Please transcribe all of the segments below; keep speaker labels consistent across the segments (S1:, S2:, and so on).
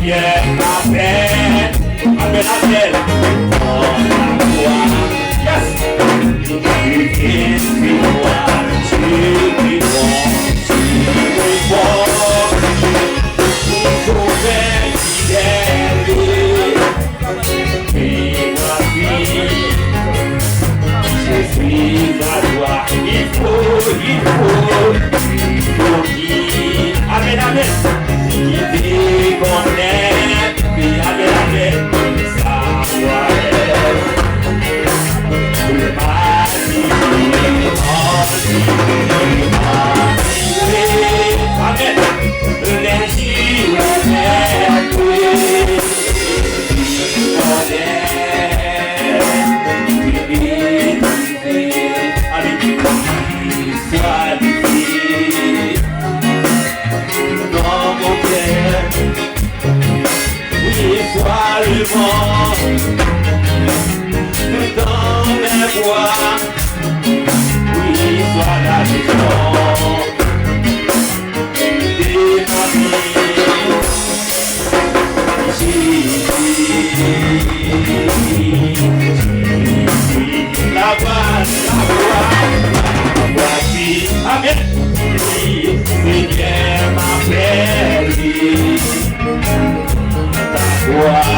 S1: vienne la paix, avec la paix, dans la foi. Yes! Tu es moi, tu es bon, tu es bon. Sauver fidèle, et ma vie, je suis à toi. Il faut qu'il, amen, amen, il déconnecte, amen, amen, savoir le mal, amen, les jours, dans mes voix, oui, sois la maison de ma vie, la voici, amen, oui, Seigneur m'appelle, ta voix.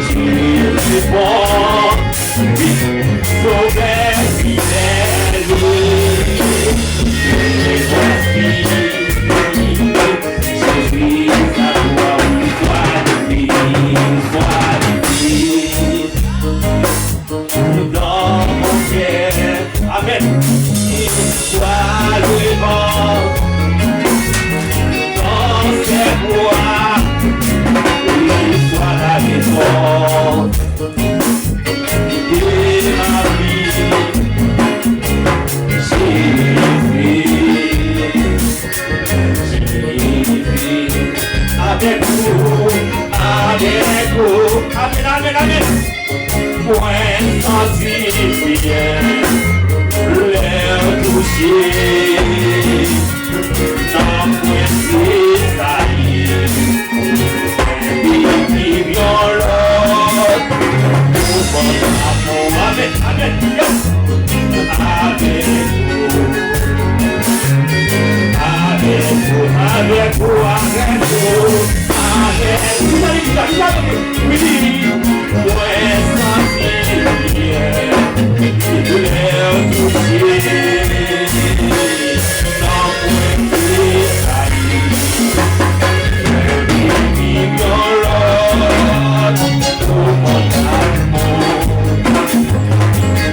S1: Tu es bon, sauveur fidèle, et voici, je suis à toi, sois divine, dans mon cœur, amen, sois le vent, dans ses bois, sois la maison de ma vie, Jésus, avec vous, amen, amen, amen, point sentir bien, leur toucher, sans point c'est salir. Give your Lord, amen, amen, yes, avec vous, oui, ouais, sentir, leur toucher, sans pointer salir. Give your Lord, tout mon amour,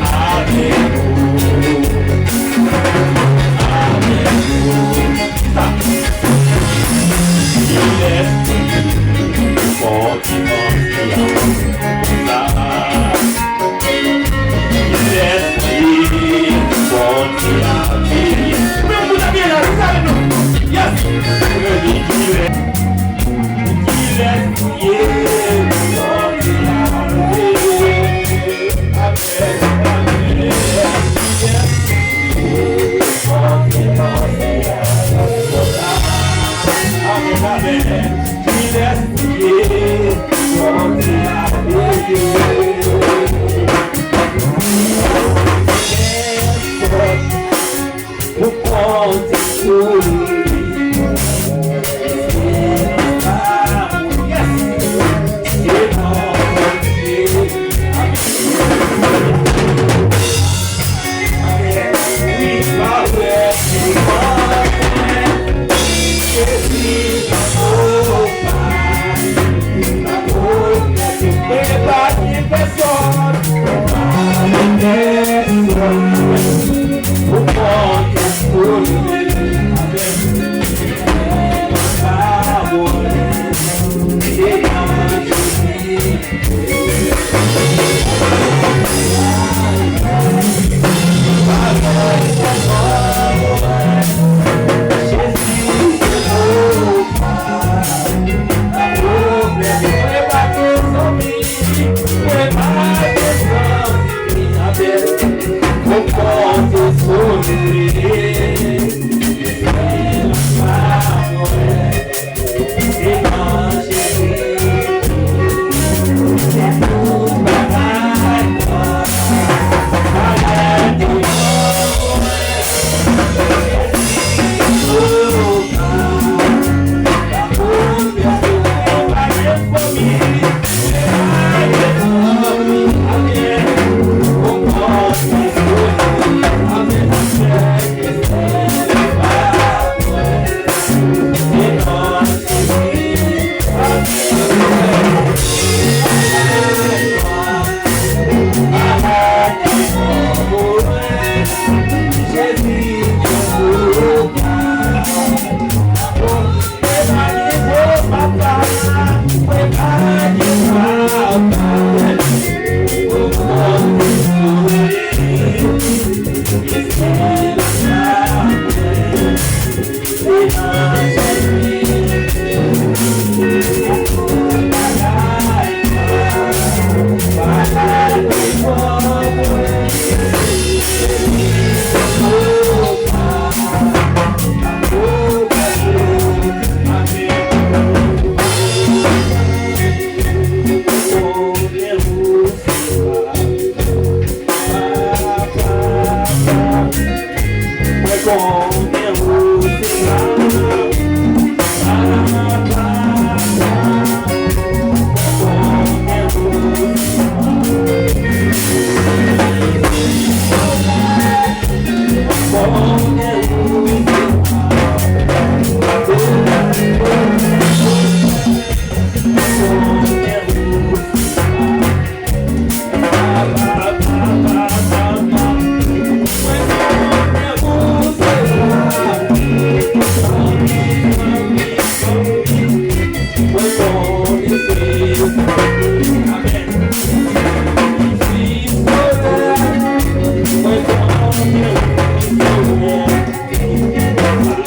S1: avec vous, il est fortement il est fortement mais vous avez la salle, yes, il est
S2: Amen. Tu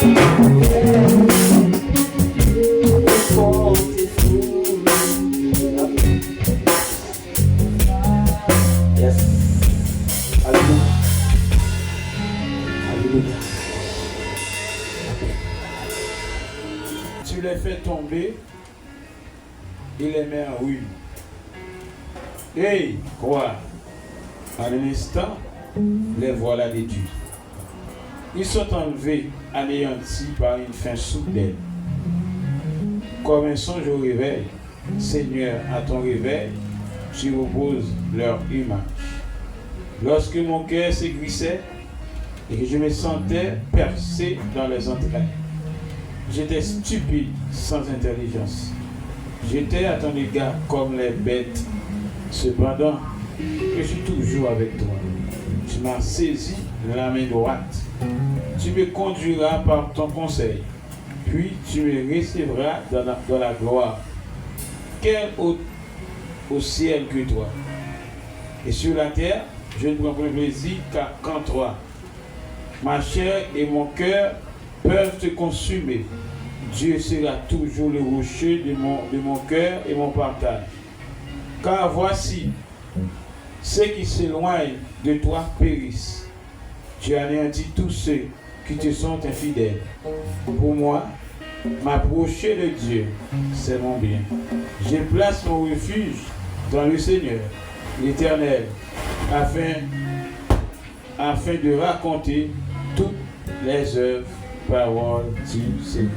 S2: les fais tomber et les mets en ruine. Hey, quoi? En un instant, les voilà détruits. Ils sont enlevés, anéantis par une fin soudaine. Comme un songe au réveil, Seigneur, à ton réveil, tu reposes leur image. Lorsque mon cœur s'aiguissait et que je me sentais percé dans les entrailles, j'étais stupide, sans intelligence. J'étais à ton égard comme les bêtes. Cependant, je suis toujours avec toi. Tu m'as saisi la main droite. Tu me conduiras par ton conseil. Puis tu me recevras dans la gloire. Quel hôte au ciel que toi. Et sur la terre, je ne prends plaisir qu'en toi. Ma chair et mon cœur peuvent te consumer. Dieu sera toujours le rocher de mon cœur et mon partage. Car voici, ceux qui s'éloignent de toi périssent. Tu anéantis tous ceux qui te sont infidèles. Pour moi, m'approcher de Dieu, c'est mon bien. Je place mon refuge dans le Seigneur, l'Éternel, afin de raconter toutes les œuvres, paroles du Seigneur.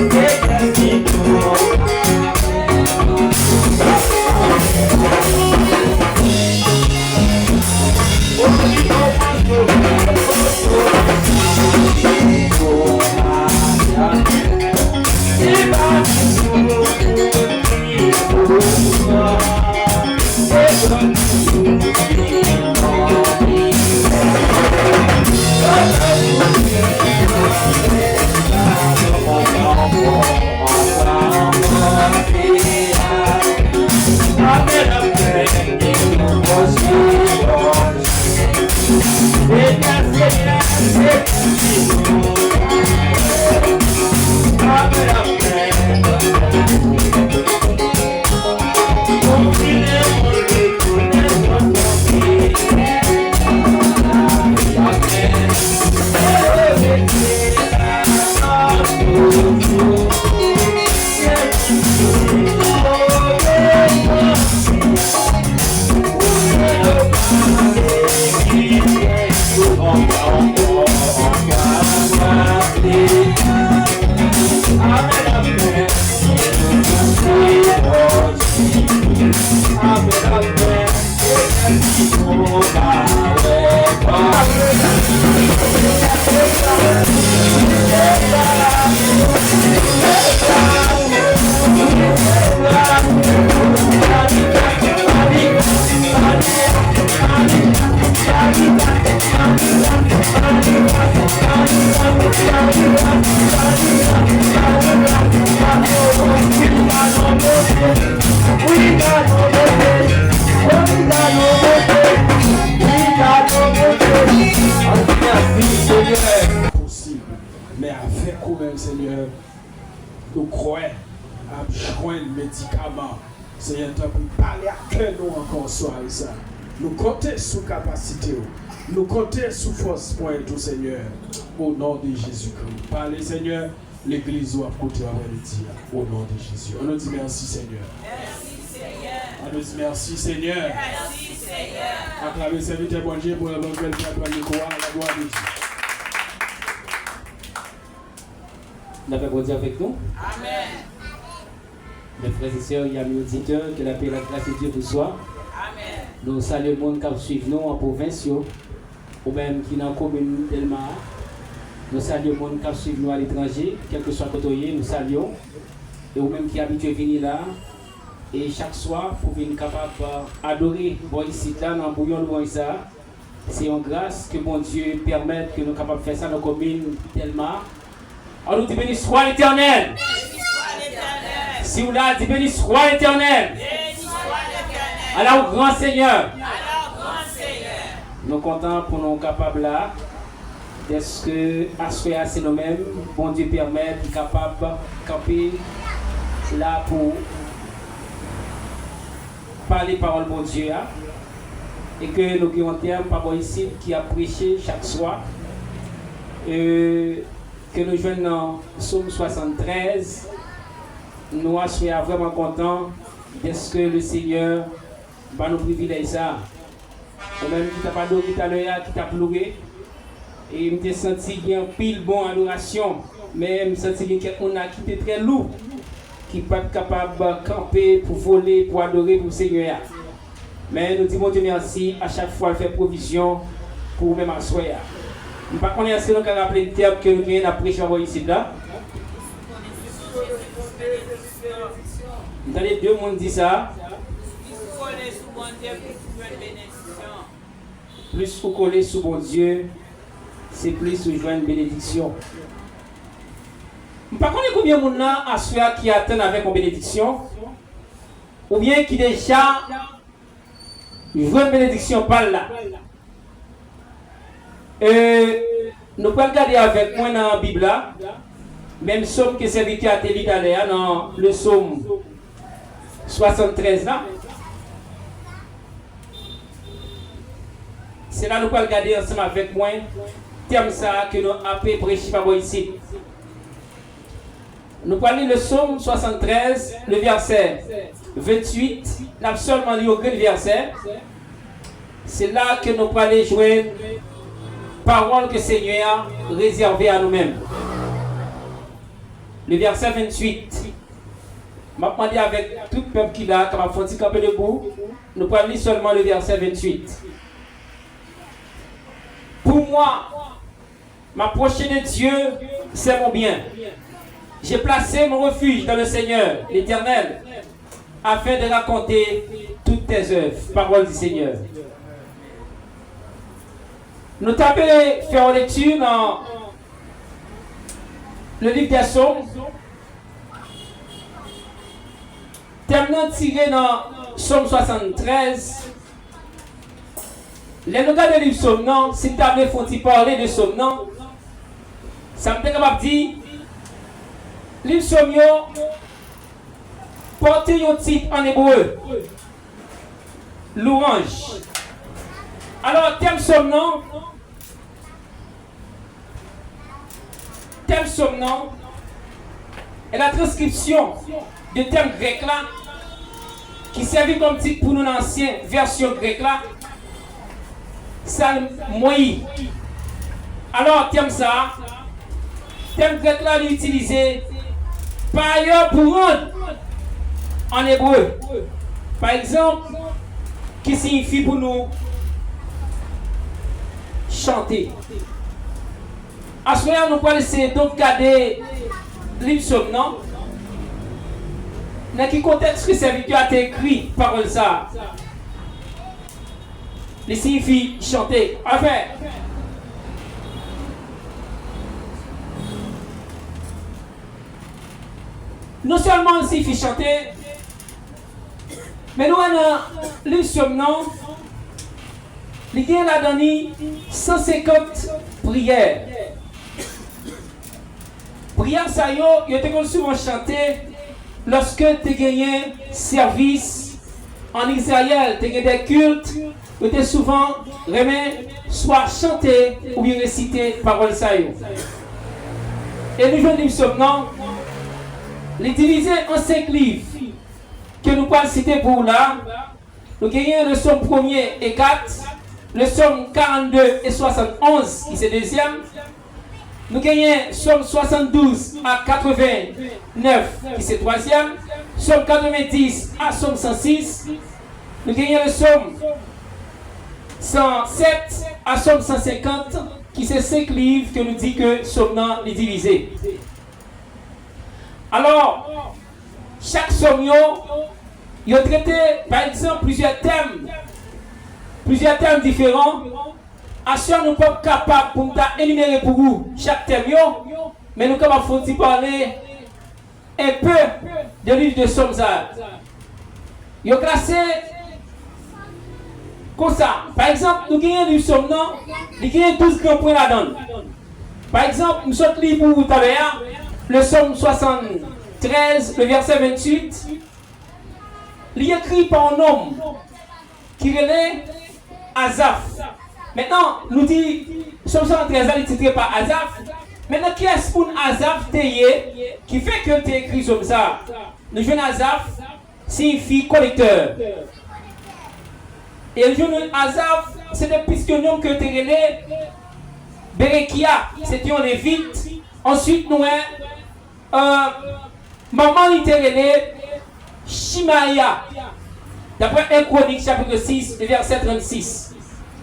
S3: Yeah.
S2: Mais avec nous-mêmes, Seigneur, nous croyons à joindre les médicaments. Seigneur, tu peux parler à cœur nous encore soir et ça. Nous comptons sous capacité. Nous comptons sous force pour tout, Seigneur. Au nom de Jésus-Christ. Parlez, Seigneur, l'Église doit côté à dire. Au nom de Jésus. On nous dit merci, Seigneur.
S3: Merci, Seigneur.
S2: On nous dit merci, Seigneur.
S3: Merci, Seigneur.
S2: Acclamez le serviteur bon Dieu pour la bonne qui a pris le courage, la gloire de Dieu.
S4: Nous avons Dieu avec nous.
S3: Amen.
S4: Mes frères et sœurs, il y a mes auditeurs, que la paix et la grâce de Dieu vous soient.
S3: Amen.
S4: Nous saluons le monde qui suit nous en province, ou même qui est dans la commune d'Elma. Nous saluons le monde qui suit nous à l'étranger, quel que soit le côté, nous saluons. Et ou même qui est habitué à venir là, et chaque soir, pour venir capable d'adorer bon ici, là, dans le bouillon de bon ça. C'est en grâce que bon Dieu permette que nous soyons capables de faire ça dans la commune d'Elma. Alors nous disons béni soit l'Éternel. Si vous l'avez dit béni soit l'Éternel. Alors grand Seigneur. Nous sommes contents pour nous capables là. Est-ce que à c'est nous-mêmes, bon Dieu permet de capable de camper là pour parler parole bon Dieu. Et que nous avons un terme par ici qui a prêché chaque soir. Que nous jouons dans Psaume 73, nous sommes vraiment contents d'être que le Seigneur va nous privilégier ça. Ou même qui t'a pas d'eau, qui t'a l'œil, qui t'a pleuré. Et je me senti qu'il y a un pile bon adoration, mais je me senti qu'il y a quelqu'un qui était très lourd, qui n'est pas capable de camper pour voler, pour adorer pour le Seigneur. Mais nous disons Dieu merci, à chaque fois, il fait provision pour même asseoir. Je ne sais pas qu'on est assez long à rappeler le terme que nous venons d'apprêcher ici là. Vous avez deux mondes dit ça. Plus vous collez sous bon Dieu, c'est plus vous jouez une bénédiction. Je ne sais pas combien de monde a ceux qui attendent avec une bénédiction, ou bien qui déjà jouent une bénédiction par là. Nous pouvons regarder avec moi dans la Bible, même somme que serviteur a été d'ailleurs dans le psaume 73 là. C'est là que nous pouvons regarder ensemble avec moi, terme ça que nous avons prêché par ici. Nous pouvons lire le psaume 73, le verset 28, nous avons seulement lu aucun verset. C'est là que nous pouvons aller joindre parole que le Seigneur a réservée à nous-mêmes. Le verset 28. Je vais demander avec tout le peuple qui l'a, quand on fait un peu debout, nous pouvons lire seulement le verset 28. Pour moi, m'approcher de Dieu, c'est mon bien. J'ai placé mon refuge dans le Seigneur, l'Éternel, afin de raconter toutes tes œuvres. Parole du Seigneur. Nous t'avons fait lecture dans le livre des Psaumes. Terminant tiré dans Psaume 73. Les noms de livre Psaume, non, si tu avais fait parler de Psaume, non, ça me fait capable de dire, livre Psaume, portez un titre en hébreu, louange. Alors, thème Psaume, non, thème Psaume, non, et la transcription de thème grec là, qui servit comme titre pour nous dans l'ancienne version grecque là, Psalm Moïse. Alors, thème ça, thème grec là, l'utiliser par ailleurs pour rendre en hébreu. Par exemple, qui signifie pour nous chanter. À ce moment-là, nous pouvons essayer de regarder livre Psaume, non? Dans quel contexte que serviteur a écrit parole ça? Il signifie chanter. Enfin, non seulement il signifie chanter, mais nous avons le somnon, il y a là-dedans 150 prières. Prière ça yo était souvent chanté lorsque tu gagné service en Israël, tu gagné des cultes, tu était souvent remis soit chanté ou bien récité parole ça yo. Et nous jouons maintenant les diviser en 5 livres que nous pouvons citer pour là. Nous gagnons le psaume 1er et 4, le psaume 42 et 71 qui c'est deuxième. Nous gagnons psaume 72 à 89 qui c'est troisième, psaume 90 à psaume 106. Nous gagnons le psaume 107 à psaume 150 qui c'est 5 livres que nous dit que psaume est divisé. Alors, chaque psaume il a traité par exemple plusieurs thèmes différents. À ce nous ne sommes pas capables pour énumérer pour vous chaque thème, mais nous sommes capables de parler un peu de livre de psaumes. Il a classé comme ça. Par exemple, nous avons du psaume, il y a 12 grands points là-dedans. Par exemple, nous sommes lire pour vous tout à l'heure le psaume 73, le verset 28. Il est écrit par un homme qui relève Asaph. Maintenant, nous dit, psaume 73, il est titré par Asaph. Maintenant, qui est-ce pour Asaph qui fait que tu écrit comme ça? Le jeune Asaph signifie collecteur. Et le jeune Asaph, c'est le pistonnier que tu relèves. Berekia, c'était un lévite. Ensuite, nous avons maman littéraire Shimaya. D'après 1 Chronique chapitre 6, verset 36.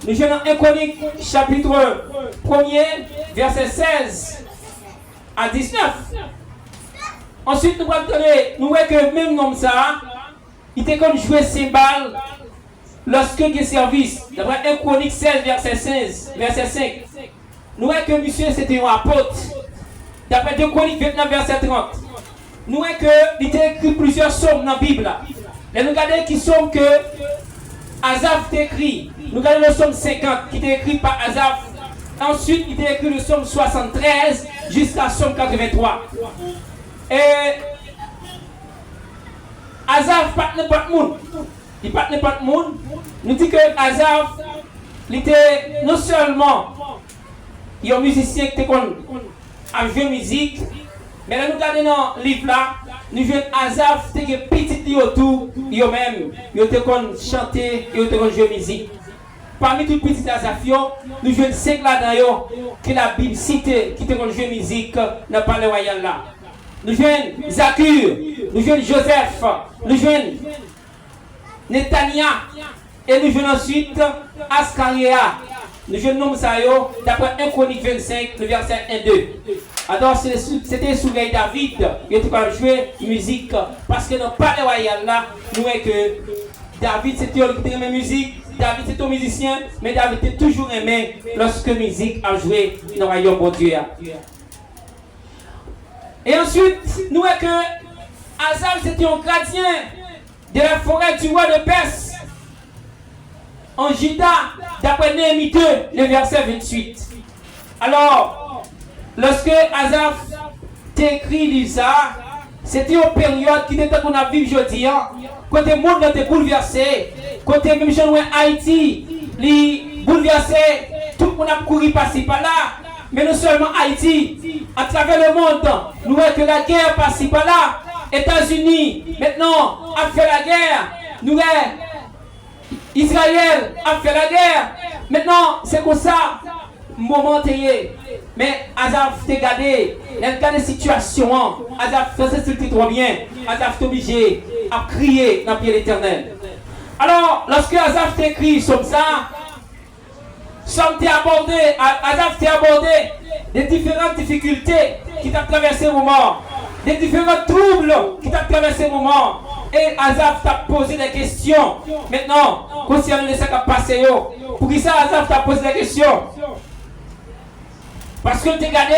S4: Nous avons 1 Chronique chapitre 1er, verset 16 à 19. Ensuite, nous voyons que même nom ça, il était comme jouer cymbales lorsque il y a service. D'après 1 Chronique 16, verset 5. Nous voyons que monsieur c'était un apôtre. D'après 2 Chroniques 29, verset 30. Nous voyons qu'il a écrit plusieurs psaumes dans la Bible. Et nous regardons qui sont que Asaph écrit. Nous regardons le psaume 50 qui est écrit par Asaph. Ensuite, il a écrit le psaume 73 jusqu'à psaume 83. Et Asaph n'est pas de monde. Il n'est pas de monde. Nous disons que Asaph, il était non seulement un musicien qui a joué musique, mais là nous regardons dans le livre là, nous jouons Asaph, qui est petit autour, même, il a chanté, il a joué musique. Parmi tous les petits Asaph, nous jouons 5 là-dedans que la Bible cite, qui a joué musique dans le palais royal là. Nous jouons Zakur, nous jouons Joseph, nous jouons Netania, et nous jouons ensuite Ascaria. Nous jouons ça d'après 1 Chronique 25, le verset 1-2. Alors c'était sous David qui a joué musique, parce que dans le palais royal là, nous voyons que David c'était un musique, David c'était un musicien, mais David était toujours aimé lorsque la musique a joué dans le royaume de Dieu. Et ensuite, nous voyons que Asaph c'était un gardien de la forêt du roi de Perse en Juda, d'après Néhémie 2, le verset 28. Alors, lorsque Asaph écrit ça, c'était une période qui était qu'on a vu aujourd'hui, quand le monde était bouleversé, quand même gens Haïti, les bouleversé, tout le monde a couru passer par là. Mais non seulement Haïti, à travers le monde, nous voyons que la guerre passe par là. États-Unis, maintenant, a fait la guerre. Nous voyons Israël a fait la guerre. Maintenant, c'est comme ça, momentané. Mais Asaph t'a gardé, il a gardé la situation. Asaph faisait ce qui trop bien. Asaph est obligé à crier dans le pied de l'Éternel. Alors, lorsque Asaph t'écrit comme ça, Asaph t'a abordé les différentes difficultés qui t'ont traversé le moment, les différents troubles qui t'ont traversé le moment. Et Asaph t'a posé des questions. Maintenant, concernant ce qui a passé, pour qui ça Asaph t'a posé des questions? Parce que tu as gardé,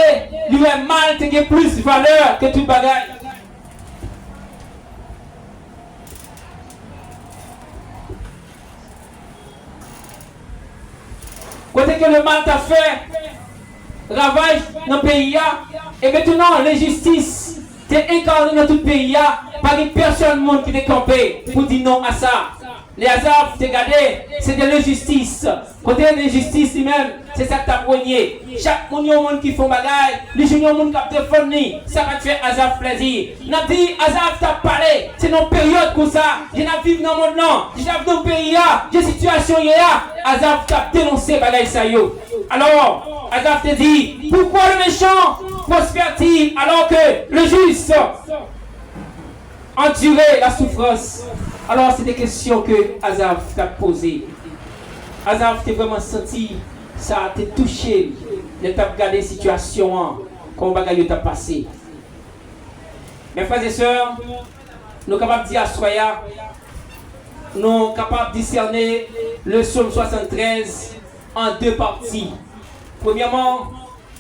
S4: lui est mal, tu as plus de valeur que tout le bagage. Quand que le mal t'a fait ravage dans le pays, Et maintenant, l'injustice t'es incarné dans tout le pays. Pas une personne monde qui t'est campé pour dire non à ça. Les hasards, t'es gardé, c'est de l'injustice. Côté de l'injustice, lui-même, c'est ça que t'as poigné. Chaque monde qui font bagaille, les jeunes monde qui te fournissent, ça va te faire hasard plaisir. N'a dit, hasard t'a parlé, c'est dans une période comme ça. Je n'ai vécu dans mon nom, je n'ai dans le pays, j'ai situation hier. Hasard t'a dénoncé bagaille ça yo. Alors, hasard te dit, pourquoi le méchant prospère-t-il alors que le juste endurer la souffrance? Alors, c'est des questions que Azaf t'a posées. Azaf t'a vraiment senti, ça t'a touché, de t'a regardé la situation, comment bagaille t'a passé. Mes frères et sœurs, nous sommes capables de dire à Soya, nous sommes capables de discerner le psaume 73 en deux parties. Premièrement,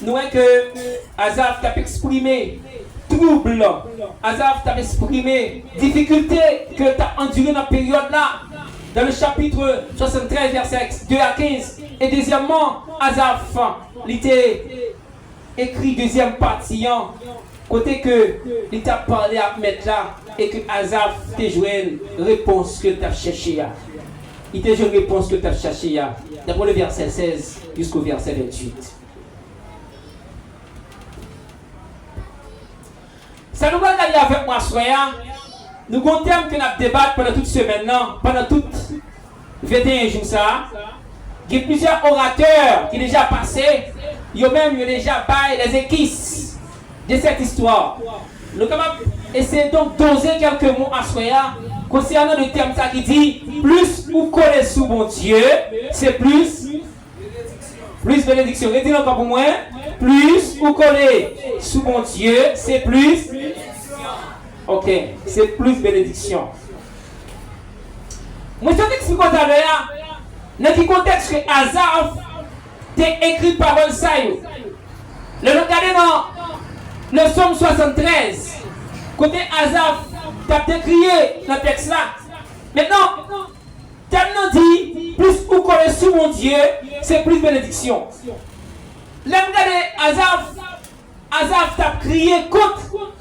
S4: nous voyons que Azaf t'a exprimé trouble, Azaf t'a exprimé difficulté que tu as enduré dans la période là, dans le chapitre 73, versets 2 à 15. Et deuxièmement, Azaf, il était écrit deuxième partie, côté que il t'a parlé à mettre là, et que Azaf t'a joué une réponse que tu as cherché. Il t'a joué une réponse que tu as cherché, d'abord le verset 16 jusqu'au verset 28. Ça nous va aller avec moi, soya. Nous avons un thème que nous débattons pendant toute semaine, pendant toutes 21 jours. Il y a plusieurs orateurs qui sont déjà passés. Ils ont même déjà baillé les équisses de cette histoire. Nous allons essayer donc d'oser quelques mots à soya concernant le thème ça qui dit plus vous connaissez sous mon Dieu, c'est plus bénédiction. Et dis encore pour moi, plus vous connaissez sous mon Dieu, c'est plus. Ok, c'est plus bénédiction. Moi, je t'explique tout à l'heure, dans quel contexte que Azaf t'est écrit parole ça. Le regardez dans le psaume 73, côté Azaf, t'as décrié dans le texte là. Maintenant, tellement dit, plus vous connaissez mon Dieu, c'est plus bénédiction. Là, regardez, Azaf t'a crié contre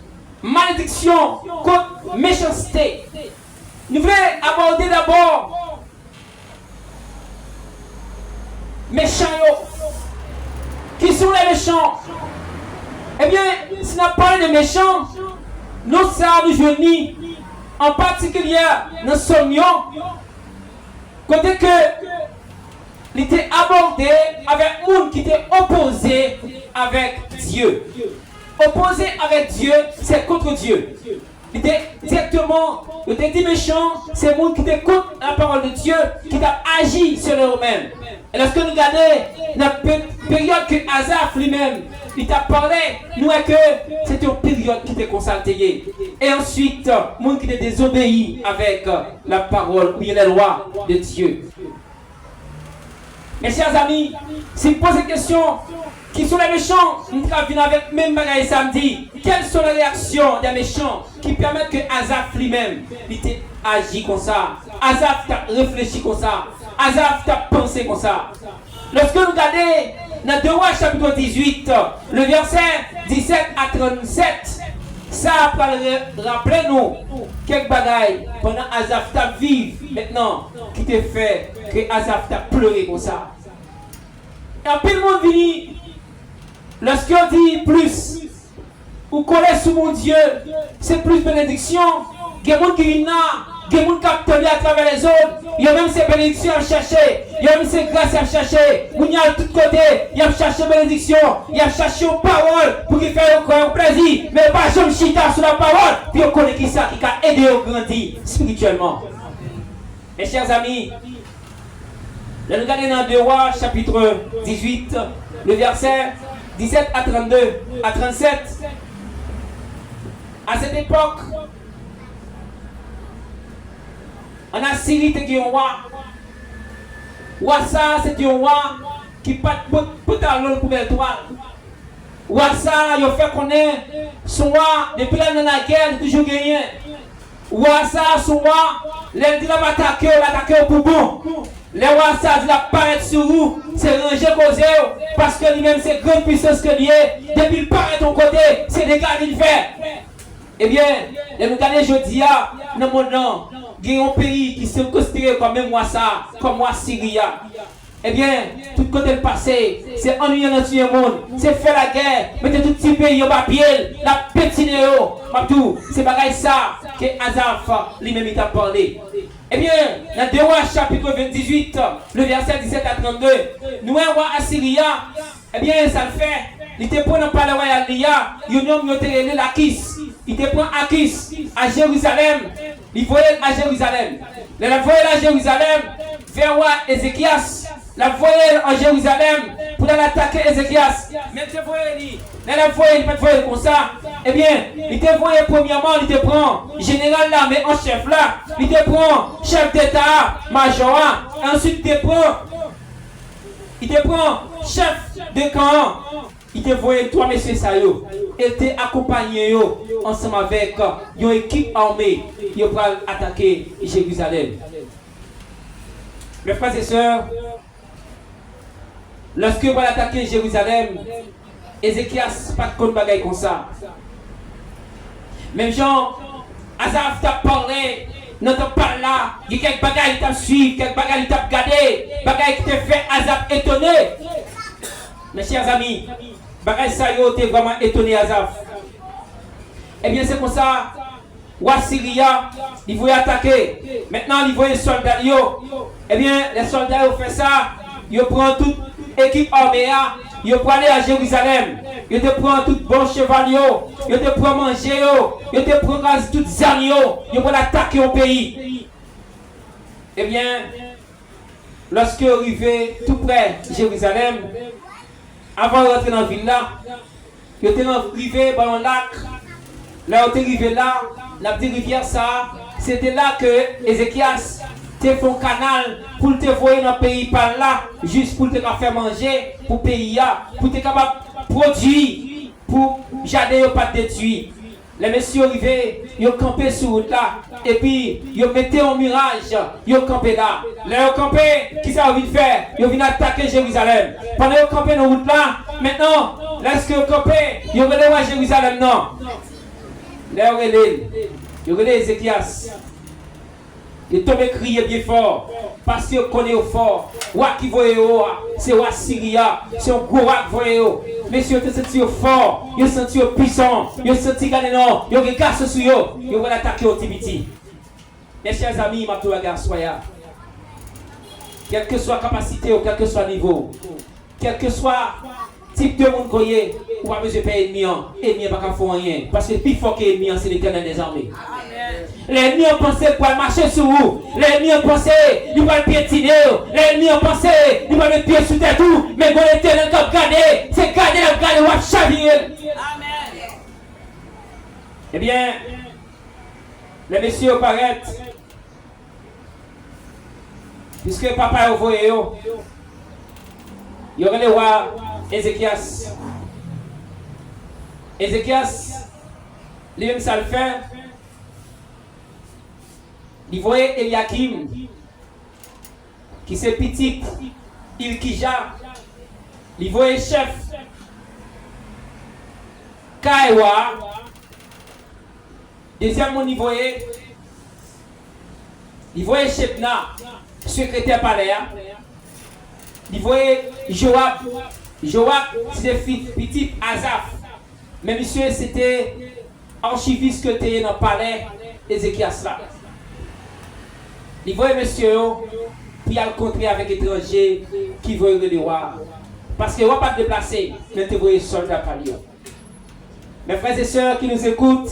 S4: malédiction, contre méchanceté. Nous voulons aborder d'abord méchants. Qui sont les méchants? Eh bien, si on parle de méchants, nous savons nous en particulier dans Sommio, côté que il était abordé avec un monde qui était opposé avec Dieu. Opposé avec Dieu, c'est contre Dieu. Il était directement, il était dit méchant, c'est le monde qui était contre la parole de Dieu, qui a agi sur eux-mêmes. Et lorsque nous regardons la période que Azaf lui-même, il t'a parlé, nous voyons que c'était une période qui était consultée. Et ensuite, le monde qui était désobéi avec la parole, ou les lois de Dieu. Mes chers amis, si vous posez une question, qui sont les méchants? Nous venons avec même bagaille samedi. Quelles sont les réactions des méchants qui permettent que Azaf lui-même agit comme ça? Azaf t'a réfléchi comme ça. Azaf t'a pensé comme ça. Lorsque nous regardons dans 2 Rois chapitre 18, le verset 17 à 37, ça rappelle nous quelques bagailles pendant Azaf t'a vécu maintenant qui te fait que Azaf t'a pleuré comme ça. Et puis le monde vient. Lorsqu'on dit plus, vous connaissez sous mon Dieu, c'est plus bénédiction. Il y a des gens qui viennent là, il y a des gens qui attendent à travers les autres. Il y a même ces bénédictions à chercher, il y a même ces grâces à chercher. Vous y a de tous côtés, il y a cherché bénédiction, il y a cherché une parole pour qu'il fasse encore un plaisir. Mais pas jamais chita sur la parole, puis on connaît qui ça qui a aidé à grandir spirituellement. Mes chers amis, nous regardons dans 2 Rois chapitre 18, le verset 17 à 32, à 37. À cette époque, en Assyrie, c'était un roi. Roi ça, c'était un roi qui pas de talon pour le toile. Roi ça, il a fait connaître son roi, depuis là dans la guerre, il a toujours gagné. Roi ça, son roi, il a dit qu'il va attaquer pour bon. Les rois ça dit la paraître sur vous, c'est ranger causé parce que lui-même c'est grande puissance que lui est. Depuis il paraît ton côté, c'est des gars qu'il fait. Eh bien, les nous regardons aujourd'hui dans le monde, il y a un pays qui s'est considéré comme même moi ça, comme moi Syrie. Eh bien, tout côté le passé, c'est ennuyant dans tout le monde, c'est faire la guerre, mettez tout petit pays au papier, la pétine, c'est pareil ça que Azaph lui-même il t'a parlé. Eh bien, dans 2 Rois chapitre 18, le verset 17 à 32, nous un roi Assyria, eh bien ça le fait, il te prend dans le palais royal, il a l'Akis, il te prend Akis à Jérusalem, il voyait à Jérusalem. Il voyait à Jérusalem vers roi Ézéchias. La voyait en Jérusalem pour aller attaquer Ézéchias. Mais tu voyais, la voyait, il pas voyait comme ça. Eh bien, il te voyait premièrement, il te prend général là, mais en chef là, il te prend chef d'état, major, et ensuite il te prend chef de camp. Il te voyait toi, messieurs Sayo, et te accompagné ensemble avec une équipe armée, ils vont attaquer Jérusalem. Mes frères et sœurs, lorsque vous allez attaquer Jérusalem, Ézéchias pas de bagaille comme ça. Même Jean, Azaph t'a parlé, n'entend pas là, il y a quelques bagailles qui t'a suivi, quelques bagailles qui t'a gardé, bagailles qui t'a fait Azaph étonné. Mes chers amis, bagaille ça yo t'es vraiment étonné Azaph. Eh bien c'est comme ça, roi Syria, il voulait attaquer. Maintenant il voit les soldats yo. Eh bien les soldats ont fait ça, ils prennent toute équipe armée, ils prennent aller à Jérusalem, ils te prennent tout bon cheval, ils te prennent manger, ils te prennent toutes armes, ils vont attaquer au pays. Eh bien, lorsque arrivé tout près de Jérusalem, avant de rentrer dans la ville là, ils étaient arrivés dans un lac. Là, ils étaient arrivés là, la petite rivière ça, c'était là que Ézéchias te fait un canal pour te voir dans le pays par là, juste pour te faire manger, pour payer, pour te capable produire, pour jardin pas détruire. Les messieurs arrivés, ils ont campé sur route là, et puis ils ont mis un mirage, ils ont campé là. Là, ils ont campé, qui ça a envie de faire? Ils ont venu attaquer Jérusalem. Pendant qu'ils ont campé dans route là, maintenant, lorsqu'ils ont campé, ils ont relèvé à Jérusalem, non. Là, ils ont relèvé Ézéchias. Il tombé crier bien fort, parce qu'il connaît au fort. Roi qui voyait c'est roi Syria, c'est un gros roi qui voyait. Messieurs, ils se sentent fort, ils se sentent puissants, ils se sentent gagner, non, ils regardent sur eux, ils vont attaquer au Tibiti. Mes chers amis, ma regarde soya. Quelle que soit la capacité ou quel que soit le niveau, quel que soit le type de monde qu'on y on va besoin de payer ennemi, ennemi n'a pas qu'à faire rien. Parce que le plus fort que l'ennemi, c'est l'Éternel des armées. L'ennemi a pensé pour marcher sur vous. L'ennemi a pensé qu'il va le piétiner. L'ennemi a pensé qu'il va le pied sous tête tout. Mais quand l'Éternel a gardé, c'est garder, on va chavirer. Amen. Eh bien, les messieurs paraissent. Puisque papa a envoyé, il y aurait le roi Ézéchias. Ézéchias, lui-même ça le fait. Il voyait Eliakim, qui c'est petit, Ilkija. Il voyait chef, Kaewa. Deuxièmement, il voyait Shebna, secrétaire palais. Il voyait Joab. Joab, c'est petit Azaph. Mais monsieur, c'était archiviste que tu es dans le palais Ézéchias là. Il voyait monsieur, puis il a rencontré avec étrangers qui veulent le roi. Parce qu'il ne va pas te déplacer, mais tu vois soldat par lui. Mes frères et sœurs qui nous écoutent,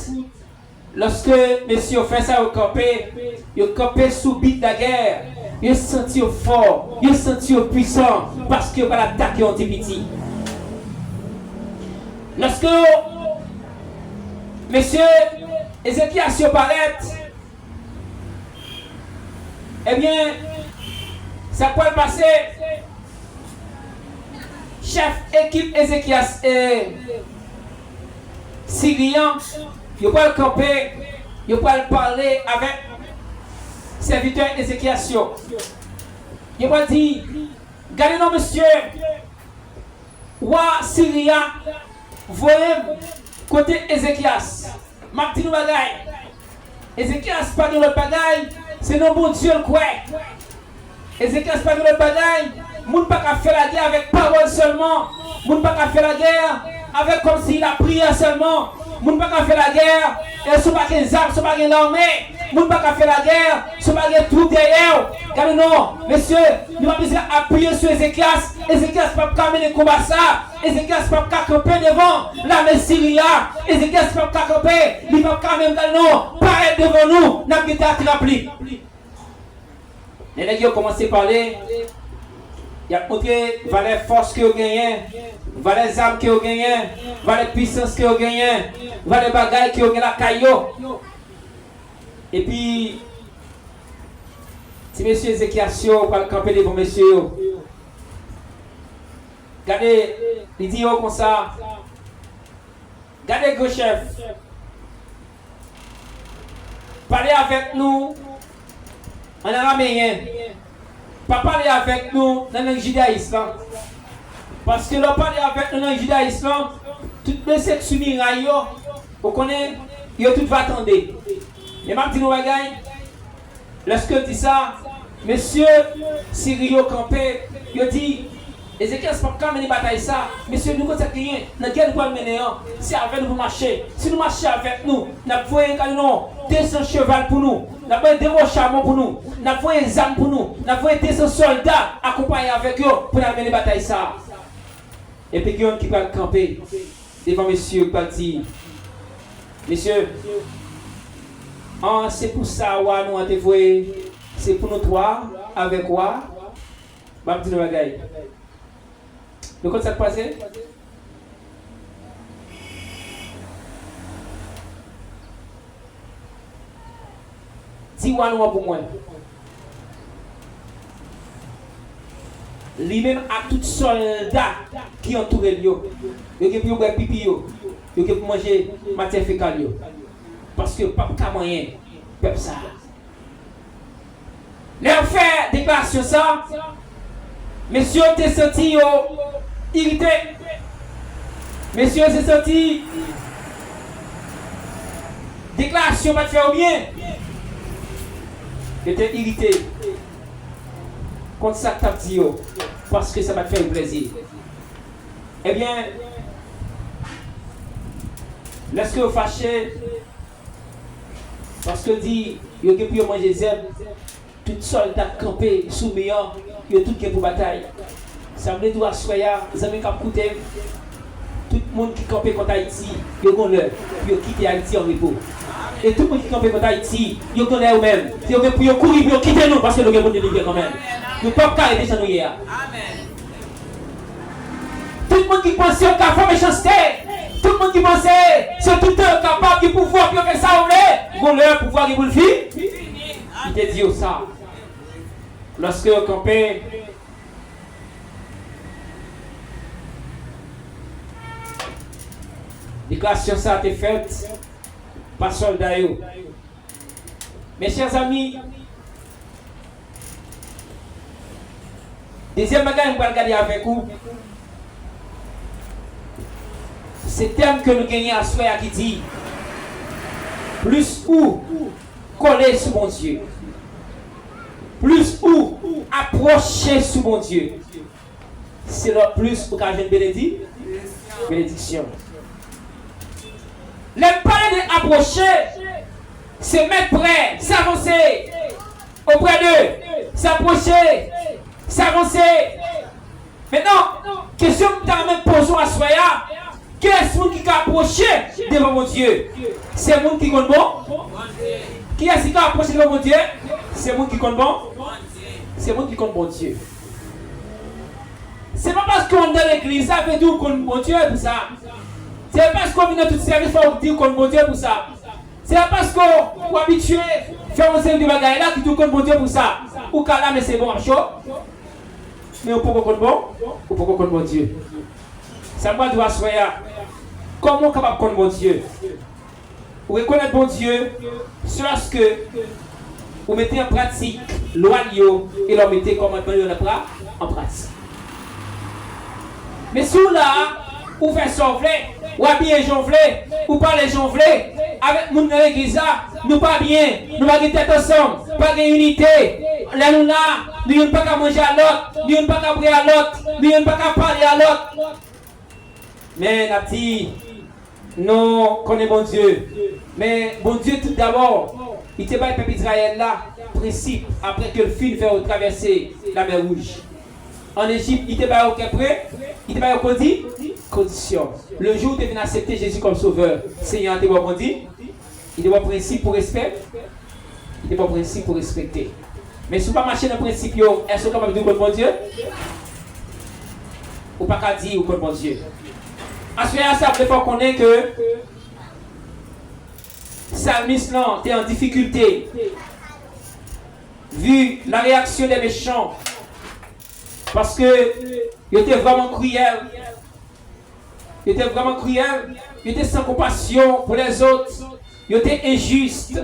S4: lorsque monsieur fait ça au campé, il campé sous bite de la guerre. Il senti fort, il senti puissant parce qu'il va l'attaquer en petit. Lorsque monsieur Ézéchias paraît, eh bien, ça peut le passer. Chef équipe Ézéchias et Syrien, il peut le camper, il peut le parler avec serviteur Ézéchias. Il il va dire, regardez non monsieur, Roi Syria, voyez côté Ézéchias, m'a dit nous bagaille. Ézéchias pas de le bagaille, c'est non bon Dieu le quoi. Ézéchias pas de le bagaille, moun pas qu'à faire la guerre avec parole seulement, moun pas qu'à faire la guerre avec comme s'il a prié seulement, moun pas qu'à faire la guerre, et ce pas qu'un armes, ce pas qu'un l'armée, moun pas qu'à faire la guerre, ce pas qu'un tout derrière. Car non, messieurs, nous avons besoin d'appuyer sur Ézéchias. Ézéchias pas qu'à mener le combat ça. Ézéchias pas qu'à camper devant la Syria. Ézéchias pas qu'à camper, il pas qu'à même non, paraître devant nous, n'a pas été attrapé. Les gens ont commencé à parler. Il y a montré les forces qu'ils ont gagnées, les armes qu'ils ont gagnées, les puissances qu'ils ont gagnées, les bagailles qu'ils ont gagnées la caillou. Et puis, si monsieur Ézéchias va camper devant monsieur, regardez, il dit comme ça, regardez gros chef, parlez avec nous en araméen. Pas parler avec nous dans le judaïsme. Parce que l'on parle avec nous dans le judaïsme, toutes les sections mirailles, vous connaissez, tout va attendre. Et même si nous regardons, lorsque je dis ça, monsieur Syrio campé, il dit, Ézéchias pas quand mener bataille ça, monsieur nous connaissons rien, dans quel point mener, c'est avec nous marcher. Si nous marchons avec nous, nous avons 200 chevaux pour nous, nous avons 2 chameaux pour nous, nous avons des armes pour nous, nous avons 200 soldats accompagnés avec eux pour mener bataille ça. Et puis quelqu'un qui va camper devant monsieur qui va dire, monsieur, c'est pour ça que nous avons dévoué, c'est pour nous trois, avec quoi? Je vais vous dire une bagaille. De quoi ça se passe? Dis-moi nous pour moi. Lui-même à tout soldat qui entoure lui, il peut boire pipi, il peut manger matière fécale. Parce que pas de moyen, peuple ça. Leur fait déclaration ça, messieurs, t'es senti irrité. Messieurs, c'est senti déclaration va te faire bien. J'étais irrité contre ça que tu as dit, parce que ça va te faire plaisir. Eh bien, lorsque vous fâchez, parce que dit, il y a pu manger des herbes, tout soldat campé, soumis, il y a tout qui est pour bataille. Ça me dit à soya, les amis qui ont coûté, tout le monde qui campé contre Haïti, il y a l'heure, il a quitté Haïti en repos. Et tout le monde qui campé contre Haïti, il y a eux-mêmes. Il y a pour courir, pour quitter nous, parce que nous avons délivré quand même. Nous ne pouvons pas arrêter ça nous hier. Tout le monde qui pensait au café méchanceté, tout le monde qui pensait, c'est tout un capable de pouvoir, puis on fait ça, on l'heure pouvoir qui vous le fait. Il te dit ça. Lorsque vous campez, déclaration ça a été faite par soldat. Mes chers amis, deuxième bagage que je vais regarder avec vous, c'est le thème que nous gagnons à soi qui dit plus ou coller sur mon Dieu, plus ou approcher sur mon Dieu, c'est le plus pour qu'un jeune bénédiction. Le parler d'approcher, c'est mettre près, s'avancer auprès d'eux, s'approcher, s'avancer. Maintenant, question que tu as même posée à Soya, qui est ce qui a approché devant mon Dieu? C'est le monde qui compte bon? Qui est ce qui a approché devant mon Dieu? C'est le monde qui compte bon? C'est le monde qui compte bon Dieu. C'est pas parce qu'on est dans l'église, ça veut dire qu'on compte bon Dieu pour ça. C'est pas parce qu'on vient dans tout service pour dire qu'on compte bon Dieu pour ça. C'est pas parce qu'on est habitué à faire un service de bagaille là qui dit qu'on compte bon Dieu pour ça. Ou qu'à là, mais c'est bon à chaud. Mais on peut compter bon, on peut compter bon Dieu. Ça me doit soya. Comment on est capable de compter bon Dieu? Vous reconnaissez bon Dieu, c'est lorsque vous mettez en pratique loi et leur mettait commandement en pratique. Mais sous là, ou faire sauver, ou habiller jonfler, ou parler jonfler, avec mon l'église, nous pas bien, nous pas tête ensemble, pas de unité. Là nous là, nous n'avons pas qu'à manger à l'autre, nous n'avons pas qu'à prier à l'autre, nous n'avons pas qu'à parler à l'autre. Mais la petite, nous connaissons bon Dieu. Mais bon Dieu tout d'abord, il était pas le peuple Israël là, principe, après que le film fait traverser la mer Rouge. En Égypte, il était pas aucun prêt, il était pas au condition. Le jour où tu es venu accepter Jésus comme sauveur, Seigneur, tu es bon dit, il est bon principe pour respect, il est bon principe pour respecter. Mais si vous ne pas marcher dans le principe, est-ce que vous pouvez dire bon Dieu? Ou pas qu'à dire bon Dieu? Ensuite, ça il faut qu'on ait que Salmis là, tu es en difficulté. Vu la réaction des méchants. Parce que il était vraiment cruel. Il était vraiment cruel. Il était sans compassion pour les autres. Il était injuste.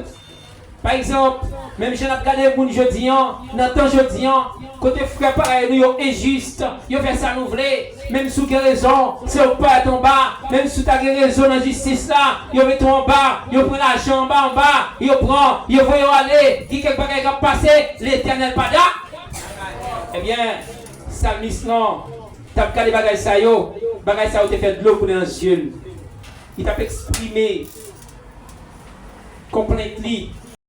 S4: Par exemple, même je n'ai pas regardé pour jeudi, dans le temps jeudi, côté frère pareil, nous sommes injustes. Ils fait ça nous voulez. Même sous quelle raison, c'est au pas en bas. Même sous ta raison dans la justice là, ils mettent en bas. Ils prennent l'argent en bas. Ils prennent, ils vont aller. Qui quelque part qui va passer, l'éternel pas là. Eh bien, Salmis non, tu as regardé bagay ça yo. Bagay ça te fait de l'eau pour les yeux. Il t'a exprimé complètement